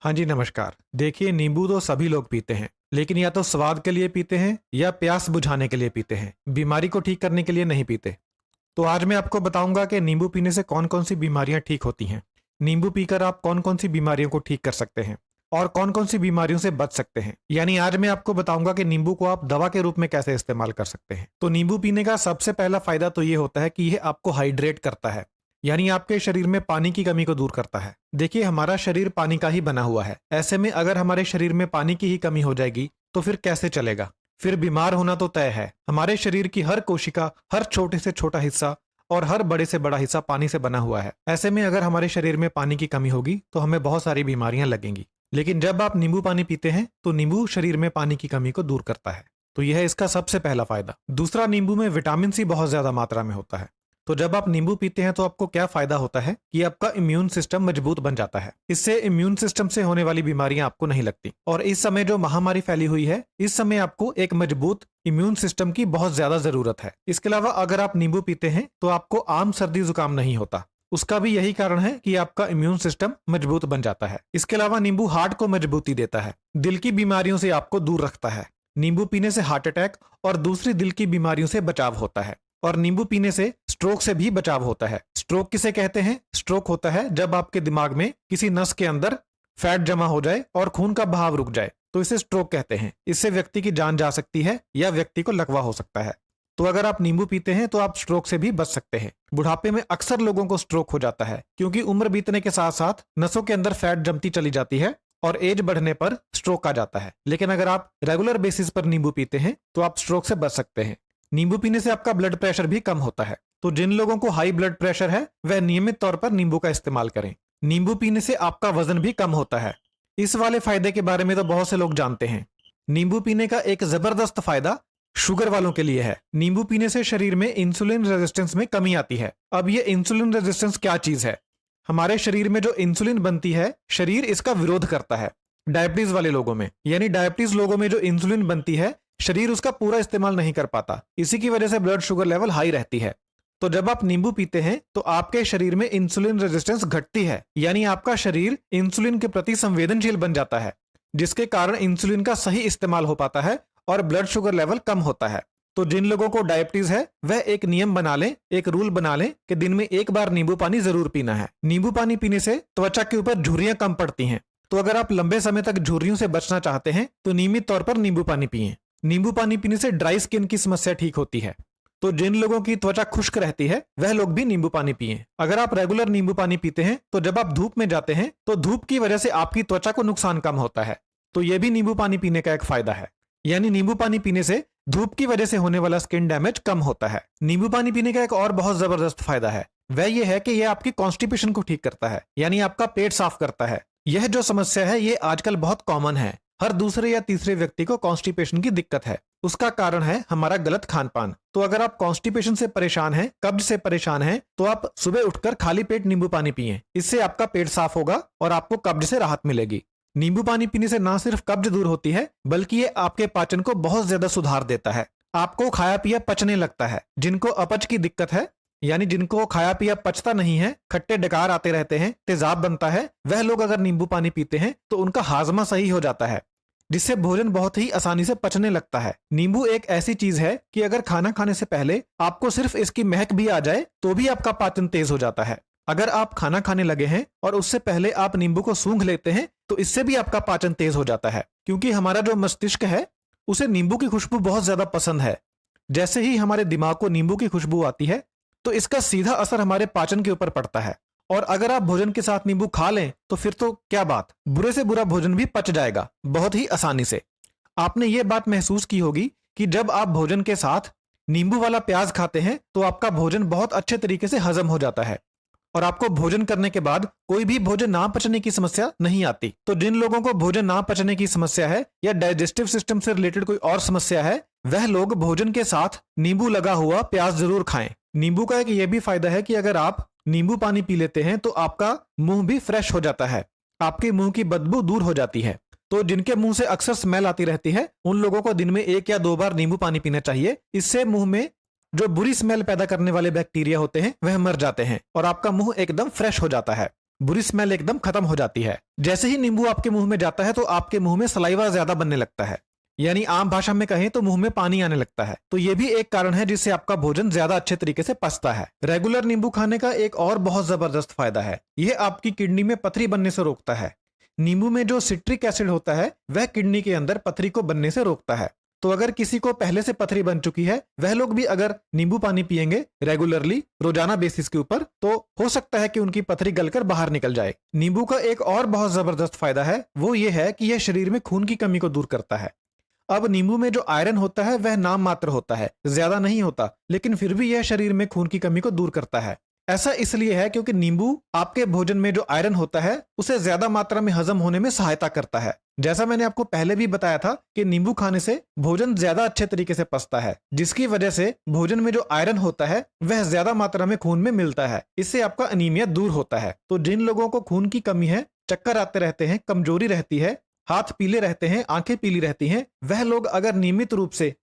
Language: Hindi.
हाँ जी, नमस्कार। देखिए, नींबू तो सभी लोग पीते हैं, लेकिन या तो स्वाद के लिए पीते हैं या प्यास बुझाने के लिए पीते हैं। बीमारी को ठीक करने के लिए नहीं पीते। तो आज मैं आपको बताऊंगा कि नींबू पीने से कौन-कौन सी बीमारियां ठीक होती हैं। नींबू पीकर आप कौन-कौन सी बीमारियों को ठीक कर सकते हैं और कौन-कौन सी बीमारियों से बच सकते हैं। यानी आज मैं आपको बताऊंगा कि नींबू को आप दवा के रूप में कैसे इस्तेमाल कर सकते हैं। तो नींबू पीने का सबसे पहला फायदा तो ये होता है कि यह आपको हाइड्रेट करता है, यानी आपके शरीर में पानी की कमी को दूर करता है। देखिए, हमारा शरीर पानी का ही बना हुआ है। ऐसे में अगर हमारे शरीर में पानी की ही कमी हो जाएगी तो फिर कैसे चलेगा। फिर बीमार होना तो तय है। हमारे शरीर की हर कोशिका, हर छोटे से छोटा हिस्सा और हर बड़े से बड़ा हिस्सा पानी से बना हुआ है। ऐसे में अगर हमारे शरीर में पानी की कमी होगी तो हमें बहुत सारी बीमारियां लगेंगी। लेकिन जब आप नींबू पानी पीते हैं तो नींबू शरीर में पानी की कमी को दूर करता है। तो यह है इसका सबसे पहला फायदा। दूसरा, नींबू में विटामिन सी बहुत ज्यादा मात्रा में होता है। तो जब आप नींबू पीते हैं तो आपको क्या फायदा होता है कि आपका इम्यून सिस्टम मजबूत बन जाता है। इससे इम्यून सिस्टम से होने वाली बीमारियां आपको नहीं लगती। और इस समय जो महामारी फैली हुई है, इस समय आपको एक मजबूत इम्यून सिस्टम की बहुत ज्यादा जरूरत है। इसके अलावा अगर आप नींबू पीते हैं तो आपको आम सर्दी जुकाम नहीं होता। उसका भी यही कारण है कि आपका इम्यून सिस्टम मजबूत बन जाता है। इसके अलावा नींबू हार्ट को मजबूती देता है, दिल की बीमारियों से आपको दूर रखता है। नींबू पीने से हार्ट अटैक और दूसरी दिल की बीमारियों से बचाव होता है। और नींबू पीने से स्ट्रोक से भी बचाव होता है। स्ट्रोक किसे कहते हैं? स्ट्रोक होता है जब आपके दिमाग में किसी नस के अंदर फैट जमा हो जाए और खून का बहाव रुक जाए, तो इसे स्ट्रोक कहते हैं। इससे व्यक्ति की जान जा सकती है या व्यक्ति को लकवा हो सकता है। तो अगर आप नींबू पीते हैं तो आप स्ट्रोक से भी बच सकते हैं। बुढ़ापे में अक्सर लोगों को स्ट्रोक हो जाता है क्योंकि उम्र बीतने के साथ साथ नसों के अंदर फैट जमती चली जाती है और एज बढ़ने पर स्ट्रोक आ जाता है। लेकिन अगर आप रेगुलर बेसिस पर नींबू पीते हैं तो आप स्ट्रोक से बच सकते हैं। नींबू पीने से आपका ब्लड प्रेशर भी कम होता है। तो जिन लोगों को हाई ब्लड प्रेशर है वह नियमित तौर पर नींबू का इस्तेमाल करें। नींबू पीने से आपका वजन भी कम होता है। इस वाले फायदे के बारे में तो बहुत से लोग जानते हैं। नींबू पीने का एक जबरदस्त फायदा शुगर वालों के लिए है। नींबू पीने से शरीर में इंसुलिन रेजिस्टेंस में कमी आती है। अब ये इंसुलिन रेजिस्टेंस क्या चीज है? हमारे शरीर में जो इंसुलिन बनती है, शरीर इसका विरोध करता है। डायबिटीज वाले लोगों में, यानी डायबिटीज लोगों में जो इंसुलिन बनती है, शरीर उसका पूरा इस्तेमाल नहीं कर पाता। इसी की वजह से ब्लड शुगर लेवल हाई रहती है। तो जब आप नींबू पीते हैं तो आपके शरीर में इंसुलिन रेजिस्टेंस घटती है, यानी आपका शरीर इंसुलिन के प्रति संवेदनशील बन जाता है, जिसके कारण इंसुलिन का सही इस्तेमाल हो पाता है और ब्लड शुगर लेवल कम होता है। तो जिन लोगों को डायबिटीज है वह एक नियम बना लें, एक रूल बना लें कि दिन में एक बार नींबू पानी जरूर पीना है। नींबू पानी पीने से त्वचा के ऊपर झुर्रियां कम पड़ती हैं। तो अगर आप लंबे समय तक झुर्रियों से बचना चाहते हैं तो नियमित तौर पर नींबू पानी पिएं। नींबू पानी पीने से ड्राई स्किन की समस्या ठीक होती है। तो जिन लोगों की त्वचा खुश्क रहती है वह लोग भी नींबू पानी पिएं। अगर आप रेगुलर नींबू पानी पीते हैं तो जब आप धूप में जाते हैं तो धूप की वजह से आपकी त्वचा को नुकसान कम होता है। तो यह भी नींबू पानी पीने का एक फायदा है। यानी नींबू पानी पीने से धूप की वजह से होने वाला स्किन डैमेज कम होता है। नींबू पानी पीने का एक और बहुत जबरदस्त फायदा है, वह यह है कि यह आपकी कॉन्स्टिपेशन को ठीक करता है, यानी आपका पेट साफ करता है। यह जो समस्या है ये आजकल बहुत कॉमन है। हर दूसरे या तीसरे व्यक्ति को कॉन्स्टिपेशन की दिक्कत है। उसका कारण है हमारा गलत खान पान। तो अगर आप कॉन्स्टिपेशन से परेशान हैं, कब्ज से परेशान हैं, तो आप सुबह उठकर खाली पेट नींबू पानी पिएं। इससे आपका पेट साफ होगा और आपको कब्ज से राहत मिलेगी। नींबू पानी पीने से ना सिर्फ कब्ज दूर होती है बल्कि ये आपके पाचन को बहुत ज्यादा सुधार देता है। आपको खाया पिया पचने लगता है। जिनको अपच की दिक्कत है, यानी जिनको खाया पिया पचता नहीं है, खट्टे डकार आते रहते हैं, तेजाब बनता है, वह लोग अगर नींबू पानी पीते हैं तो उनका हाजमा सही हो जाता है, जिससे भोजन बहुत ही आसानी से पचने लगता है। नींबू एक ऐसी चीज है कि अगर खाना खाने से पहले आपको सिर्फ इसकी महक भी आ जाए तो भी आपका पाचन तेज हो जाता है। अगर आप खाना खाने लगे हैं और उससे पहले आप नींबू को सूंघ लेते हैं तो इससे भी आपका पाचन तेज हो जाता है, क्योंकि हमारा जो मस्तिष्क है उसे नींबू की खुशबू बहुत ज्यादा पसंद है। जैसे ही हमारे दिमाग को नींबू की खुशबू आती है तो इसका सीधा असर हमारे पाचन के ऊपर पड़ता है। और अगर आप भोजन के साथ नींबू खा लें तो फिर तो क्या बात, बुरे से बुरा भोजन भी पच जाएगा बहुत ही आसानी से। आपने ये बात महसूस की होगी कि जब आप भोजन के साथ नींबू वाला प्याज खाते हैं तो आपका भोजन बहुत अच्छे तरीके से हजम हो जाता है और आपको भोजन करने के बाद कोई भी भोजन ना पचने की समस्या नहीं आती। तो जिन लोगों को भोजन ना पचने की समस्या है या डाइजेस्टिव सिस्टम से रिलेटेड कोई और समस्या है, वह लोग भोजन के साथ नींबू लगा हुआ प्याज जरूर खाएं। नींबू का एक ये भी फायदा है कि अगर आप नींबू पानी पी लेते हैं तो आपका मुंह भी फ्रेश हो जाता है, आपके मुंह की बदबू दूर हो जाती है। तो जिनके मुंह से अक्सर स्मेल आती रहती है उन लोगों को दिन में 1 या 2 बार नींबू पानी पीना चाहिए। इससे मुंह में जो बुरी स्मेल पैदा करने वाले बैक्टीरिया होते हैं वह मर जाते हैं और आपका मुंह एकदम फ्रेश हो जाता है। बुरी स्मेल एकदम खत्म हो जाती है। जैसे ही नींबू आपके मुंह में जाता है तो आपके मुंह में सलाइवा ज्यादा बनने लगता है, यानी आम भाषा में कहें तो मुंह में पानी आने लगता है। तो ये भी एक कारण है जिससे आपका भोजन ज्यादा अच्छे तरीके से पचता है। रेगुलर नींबू खाने का एक और बहुत जबरदस्त फायदा है, यह आपकी किडनी में पथरी बनने से रोकता है। नींबू में जो सिट्रिक एसिड होता है वह किडनी के अंदर पथरी को बनने से रोकता है। तो अगर किसी को पहले से पथरी बन चुकी है, वह लोग भी अगर नींबू पानी पिएंगे रेगुलरली रोजाना बेसिस के ऊपर, तो हो सकता है कि उनकी पथरी गलकर बाहर निकल जाए। नींबू का एक और बहुत जबरदस्त फायदा है, वो ये है कि यह शरीर में खून की कमी को दूर करता है। अब नींबू में जो आयरन होता है वह नाम मात्र होता है, ज्यादा नहीं होता, लेकिन फिर भी यह शरीर में खून की कमी को दूर करता है। ऐसा इसलिए है क्योंकि नींबू आपके भोजन में जो आयरन होता है उसे ज्यादा मात्रा में हजम होने में सहायता करता है। जैसा मैंने आपको पहले भी बताया था कि नींबू खाने से भोजन ज्यादा अच्छे तरीके से पचता है, जिसकी वजह से भोजन में जो आयरन होता है वह ज्यादा मात्रा में खून में मिलता है। इससे आपका अनीमिया दूर होता है। तो जिन लोगों को खून की कमी है, चक्कर आते रहते हैं, कमजोरी रहती है, हाथ पीले रहते हैं, आंखें पीली रहती हैं, वह लोग अगर नियमित रूप से